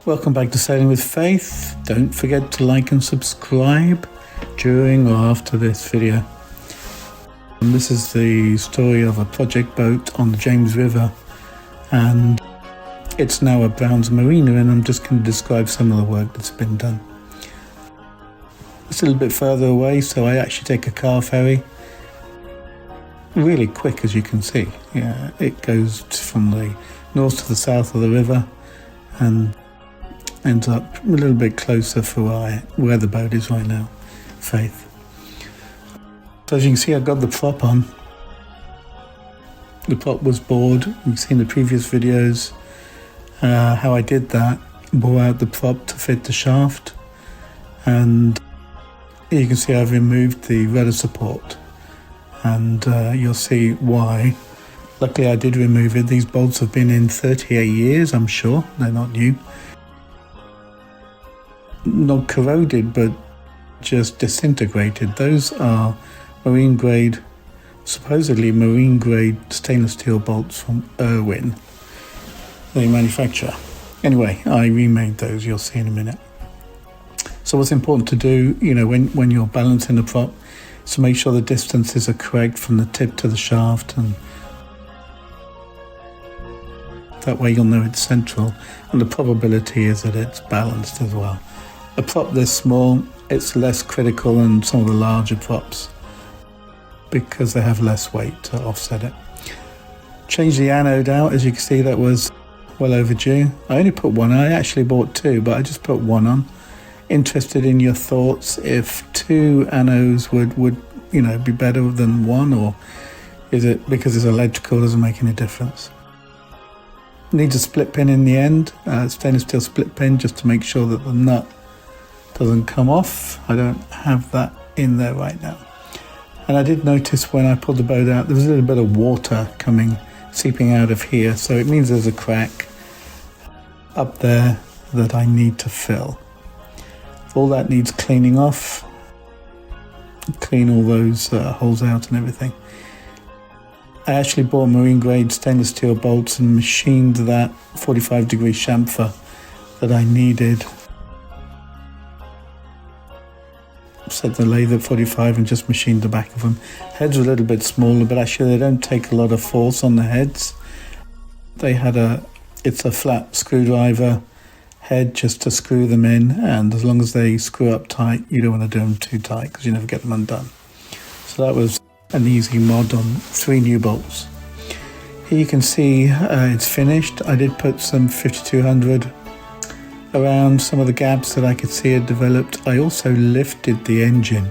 Welcome back to Sailing with Faith. Don't forget to like and subscribe during or after this video. And this is the story of a project boat on the James River, and it's now a Browns Marina, and I'm just going to describe some of the work that's been done. It's a little bit further away, so I actually take a car ferry. Really quick, as you can see. Yeah, it goes from the north to the south of the river and ends up a little bit closer for where the boat is right now, Faith. So as you can see, I got the prop on. The prop was bored. You've seen the previous videos how I did that. Bore out the prop to fit the shaft, and you can see I've removed the rudder support, and you'll see why. Luckily I did remove it. These bolts have been in 38 years, I'm sure. They're not new. Not corroded, but just disintegrated. Those are marine grade, supposedly marine grade stainless steel bolts from Irwin, the manufacturer. Anyway, I remade those, you'll see in a minute. So what's important to do, when you're balancing the prop, is to make sure the distances are correct from the tip to the shaft, and that way you'll know it's central, and the probability is that it's balanced as well. A prop this small, it's less critical than some of the larger props because they have less weight to offset it. Change the anode out. As you can see, that was well overdue. I only put one. I actually bought two, but I just put one on. Interested in your thoughts if two anodes would be better than one, or is it because it's electrical, doesn't make any difference? Needs a split pin in the end, stainless steel split pin, just to make sure that the nut doesn't come off. I don't have that in there right now. And I did notice when I pulled the boat out, there was a little bit of water seeping out of here, so it means there's a crack up there that I need to fill. All that needs cleaning off. Clean all those holes out and everything. I actually bought marine grade stainless steel bolts and machined that 45-degree chamfer that I needed. Set the lathe at 45 and just machined the back of them. Heads are a little bit smaller, but actually they don't take a lot of force on the heads. It's a flat screwdriver head just to screw them in, and as long as they screw up tight, you don't want to do them too tight because you never get them undone. So that was an easy mod on 3 new bolts. Here you can see it's finished. I did put some 5200 around some of the gaps that I could see had developed. I also lifted the engine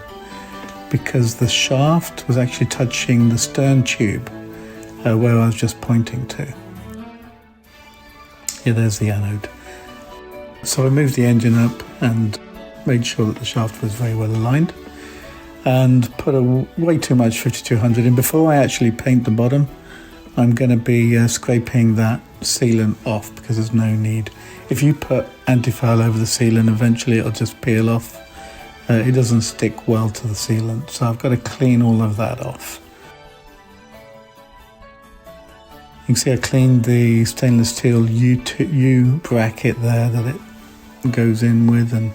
because the shaft was actually touching the stern tube where I was just pointing to. Yeah, there's the anode. So I moved the engine up and made sure that the shaft was very well aligned, and put way too much 5200 in. Before I actually paint the bottom, I'm going to be scraping that sealant off because there's no need. If you put anti-foul over the sealant, eventually it'll just peel off. It doesn't stick well to the sealant, so I've got to clean all of that off. You can see I cleaned the stainless steel U bracket there that it goes in with, and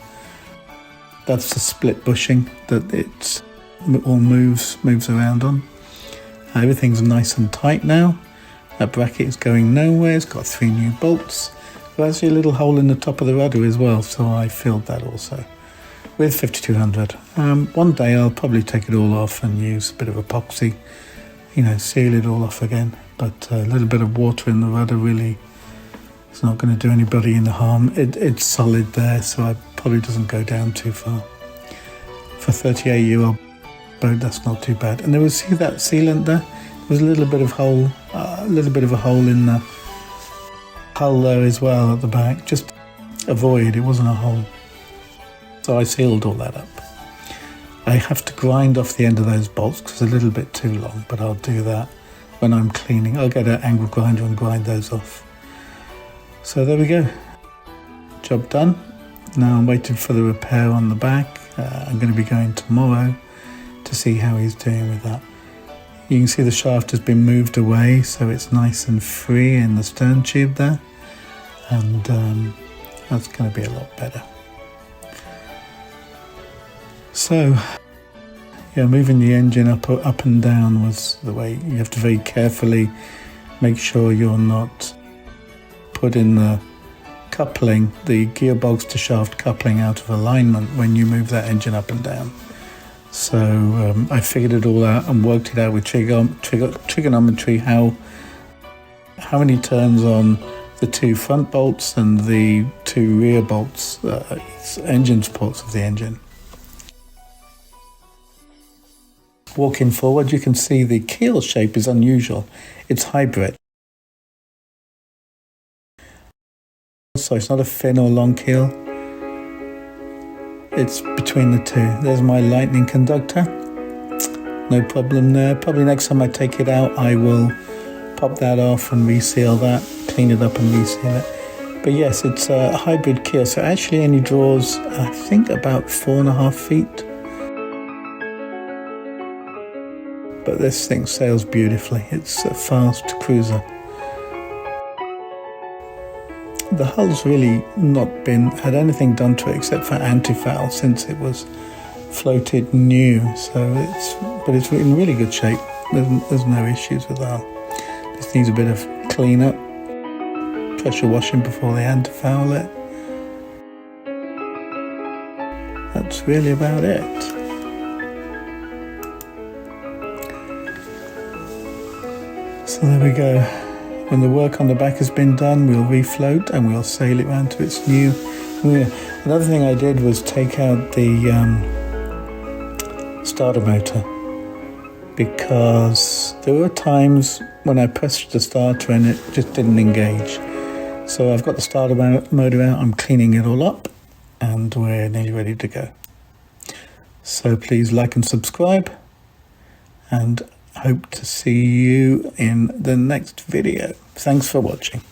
that's the split bushing that it all moves around on. Everything's nice and tight now. That bracket is going nowhere. It's got 3 new bolts. There's actually a little hole in the top of the rudder as well, so I filled that also with 5200. One day I'll probably take it all off and use a bit of epoxy, seal it all off again. But a little bit of water in the rudder really is not going to do anybody any harm. It's solid there, so it probably doesn't go down too far. For a 38-year-old boat, that's not too bad. And see that sealant there? There was a little bit of a hole in the hull there as well at the back. Just a void, it wasn't a hole. So I sealed all that up. I have to grind off the end of those bolts because it's a little bit too long, but I'll do that when I'm cleaning. I'll get an angle grinder and grind those off. So there we go. Job done. Now I'm waiting for the repair on the back. I'm going to be going tomorrow to see how he's doing with that. You can see the shaft has been moved away, so it's nice and free in the stern tube there. And That's going to be a lot better. So, yeah, moving the engine up and down was the way. You have to very carefully make sure you're not putting the coupling, the gearbox to shaft coupling out of alignment when you move that engine up and down. So I figured it all out and worked it out with trigonometry, how many turns on the 2 front bolts and the 2 rear bolts, engine supports of the engine. Walking forward, you can see the keel shape is unusual. It's hybrid. So it's not a thin or long keel. It's between the 2. There's my lightning conductor. No problem there. Probably next time I take it out, I will pop that off and reseal that, clean it up and reseal it. But yes, it's a hybrid keel. So it actually only draws, I think, about 4.5 feet. But this thing sails beautifully. It's a fast cruiser. The hull's really not had anything done to it except for anti-foul since it was floated new. So but it's in really good shape. There's no issues with the hull. Just needs a bit of cleanup, pressure washing before they anti-foul it. That's really about it. So there we go. When the work on the back has been done, we'll refloat and we'll sail it round to its new. Another thing I did was take out the starter motor, because there were times when I pressed the starter and it just didn't engage. So I've got the starter motor out, I'm cleaning it all up, and we're nearly ready to go. So please like and subscribe, and hope to see you in the next video. Thanks for watching.